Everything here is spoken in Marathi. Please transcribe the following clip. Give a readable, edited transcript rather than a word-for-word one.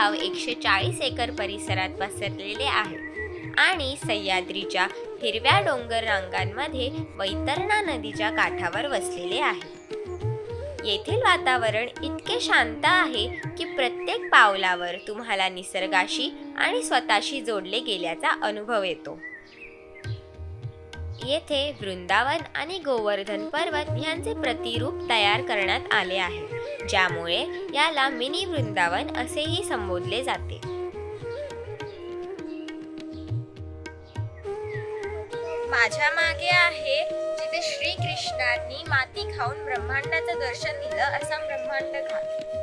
गाव 140 एकर परिसरात पसरलेले आहे आणि सह्याद्रीच्या हिरव्या डोंगर रांगांमध्ये वैतरणा नदीच्या काठावर वसलेले आहे. येथील वातावरण इतके शांत आहे की प्रत्येक पावलावर तुम्हाला निसर्गाशी आणि स्वतःशी जोडले गेल्याचा अनुभव येतो. येथे वृंदावन आणि गोवर्धन पर्वत यांचे प्रतिरूप तयार करण्यात आले आहे, ज्यामुळे याला मिनी वृंदावन असेही संबोधले जाते. माझ्या मागे आहे जिथे श्रीकृष्णांनी माती खाऊन ब्रह्मांडाचं दर्शन दिलं असा ब्रह्मांड घाट.